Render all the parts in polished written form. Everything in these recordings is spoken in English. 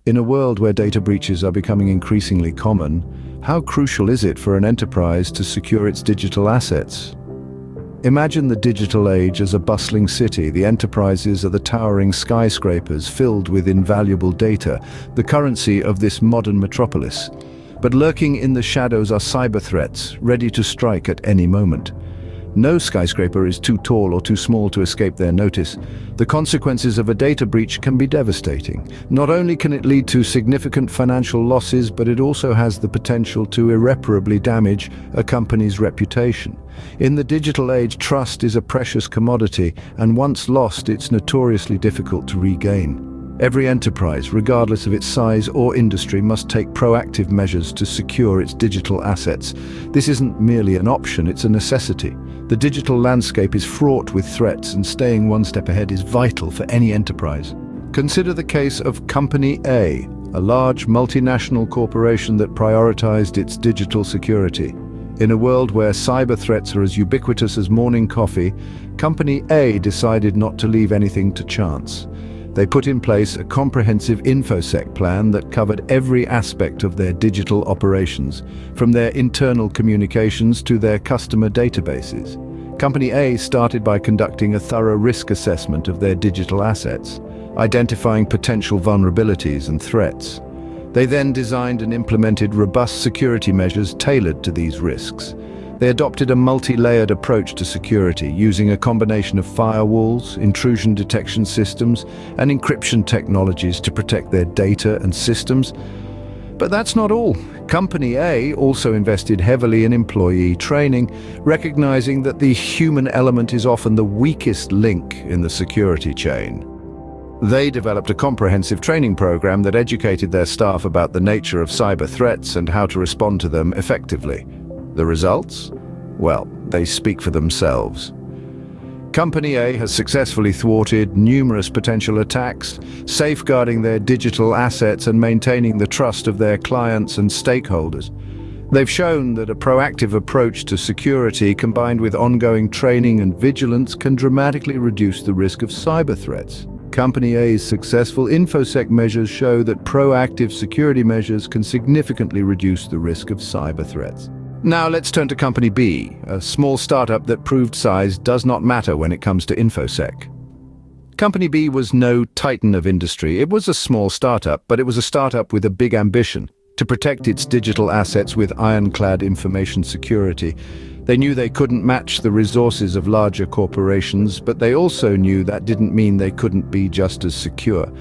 In a world where data breaches are becoming increasingly common, how crucial is it for an enterprise to secure its digital assets? Imagine the digital age as a bustling city. The enterprises are the towering skyscrapers filled with invaluable data, the currency of this modern metropolis. But lurking in the shadows are cyber threats, ready to strike at any moment. No skyscraper is too tall or too small to escape their notice. The consequences of a data breach can be devastating. Not only can it lead to significant financial losses, but it also has the potential to irreparably damage a company's reputation. In the digital age, trust is a precious commodity, and once lost, it's notoriously difficult to regain. Every enterprise, regardless of its size or industry, must take proactive measures to secure its digital assets. This isn't merely an option, it's a necessity. The digital landscape is fraught with threats, and staying one step ahead is vital for any enterprise. Consider the case of Company A, a large multinational corporation that prioritized its digital security. In a world where cyber threats are as ubiquitous as morning coffee, Company A decided not to leave anything to chance. They put in place a comprehensive InfoSec plan that covered every aspect of their digital operations, from their internal communications to their customer databases. Company A started by conducting a thorough risk assessment of their digital assets, identifying potential vulnerabilities and threats. They then designed and implemented robust security measures tailored to these risks. They adopted a multi-layered approach to security, using a combination of firewalls, intrusion detection systems, and encryption technologies to protect their data and systems. But that's not all. Company A also invested heavily in employee training, recognizing that the human element is often the weakest link in the security chain. They developed a comprehensive training program that educated their staff about the nature of cyber threats and how to respond to them effectively. The results? Well, they speak for themselves. Company A has successfully thwarted numerous potential attacks, safeguarding their digital assets and maintaining the trust of their clients and stakeholders. They've shown that a proactive approach to security combined with ongoing training and vigilance can dramatically reduce the risk of cyber threats. Company A's successful InfoSec measures show that proactive security measures can significantly reduce the risk of cyber threats. Now let's turn to Company B, a small startup that proved size does not matter when it comes to InfoSec. Company B was no titan of industry. It was a small startup, but it was a startup with a big ambition to protect its digital assets with ironclad information security. They knew they couldn't match the resources of larger corporations, but they also knew that didn't mean they couldn't be just as secure.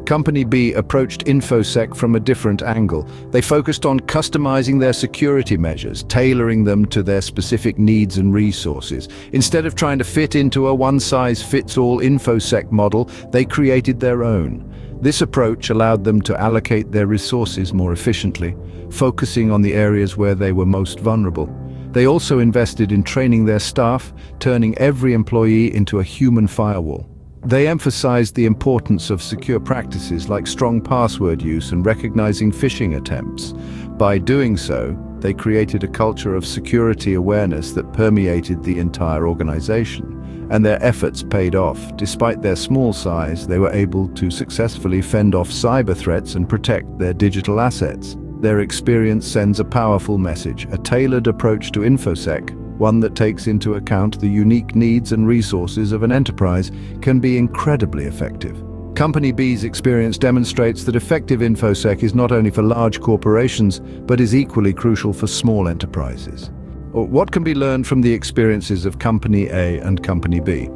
Company B approached InfoSec from a different angle. They focused on customizing their security measures, tailoring them to their specific needs and resources. Instead of trying to fit into a one-size-fits-all InfoSec model, they created their own. This approach allowed them to allocate their resources more efficiently, focusing on the areas where they were most vulnerable. They also invested in training their staff, turning every employee into a human firewall. They emphasized the importance of secure practices like strong password use and recognizing phishing attempts. By doing so, they created a culture of security awareness that permeated the entire organization, and their efforts paid off. Despite their small size, they were able to successfully fend off cyber threats and protect their digital assets. Their experience sends a powerful message, a tailored approach to InfoSec, one that takes into account the unique needs and resources of an enterprise, can be incredibly effective. Company B's experience demonstrates that effective InfoSec is not only for large corporations, but is equally crucial for small enterprises. What can be learned from the experiences of Company A and Company B?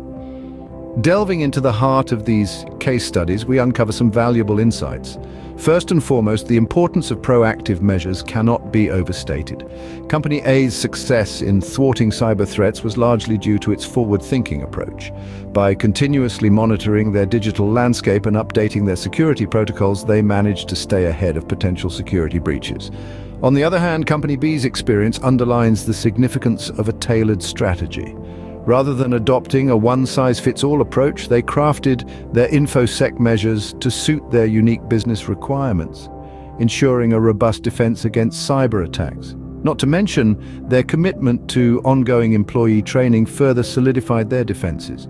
Delving into the heart of these case studies, we uncover some valuable insights. First and foremost, the importance of proactive measures cannot be overstated. Company A's success in thwarting cyber threats was largely due to its forward-thinking approach. By continuously monitoring their digital landscape and updating their security protocols, they managed to stay ahead of potential security breaches. On the other hand, Company B's experience underlines the significance of a tailored strategy. Rather than adopting a one-size-fits-all approach, they crafted their InfoSec measures to suit their unique business requirements, ensuring a robust defense against cyber attacks. Not to mention, their commitment to ongoing employee training further solidified their defenses.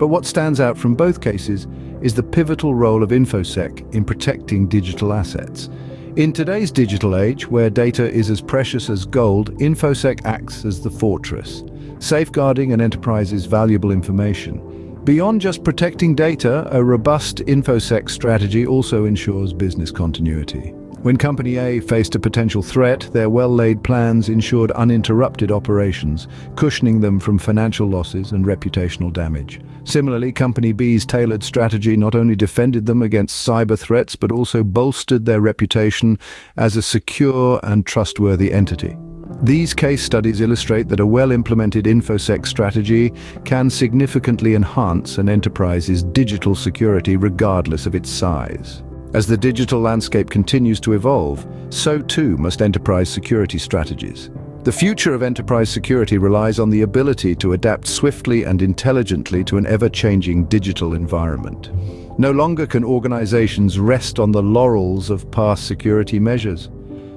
But what stands out from both cases is the pivotal role of InfoSec in protecting digital assets. In today's digital age, where data is as precious as gold, InfoSec acts as the fortress, safeguarding an enterprise's valuable information. Beyond just protecting data, a robust InfoSec strategy also ensures business continuity. When Company A faced a potential threat, their well-laid plans ensured uninterrupted operations, cushioning them from financial losses and reputational damage. Similarly, Company B's tailored strategy not only defended them against cyber threats, but also bolstered their reputation as a secure and trustworthy entity. These case studies illustrate that a well-implemented InfoSec strategy can significantly enhance an enterprise's digital security regardless of its size. As the digital landscape continues to evolve, so too must enterprise security strategies. The future of enterprise security relies on the ability to adapt swiftly and intelligently to an ever-changing digital environment. No longer can organizations rest on the laurels of past security measures.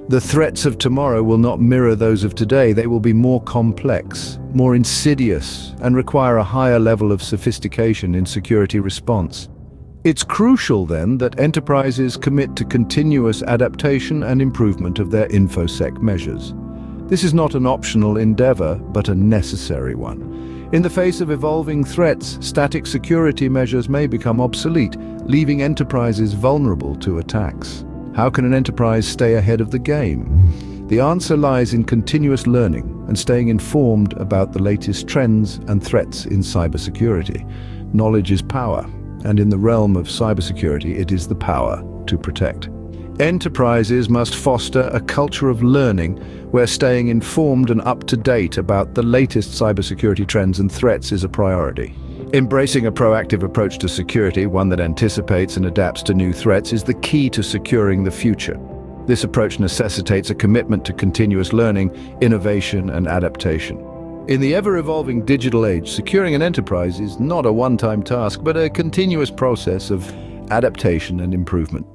The threats of tomorrow will not mirror those of today. They will be more complex, more insidious, and require a higher level of sophistication in security response. It's crucial, then, that enterprises commit to continuous adaptation and improvement of their InfoSec measures. This is not an optional endeavor, but a necessary one. In the face of evolving threats, static security measures may become obsolete, leaving enterprises vulnerable to attacks. How can an enterprise stay ahead of the game? The answer lies in continuous learning and staying informed about the latest trends and threats in cybersecurity. Knowledge is power, and in the realm of cybersecurity, it is the power to protect. Enterprises must foster a culture of learning where staying informed and up-to-date about the latest cybersecurity trends and threats is a priority. Embracing a proactive approach to security, one that anticipates and adapts to new threats, is the key to securing the future. This approach necessitates a commitment to continuous learning, innovation, and adaptation. In the ever-evolving digital age, securing an enterprise is not a one-time task, but a continuous process of adaptation and improvement.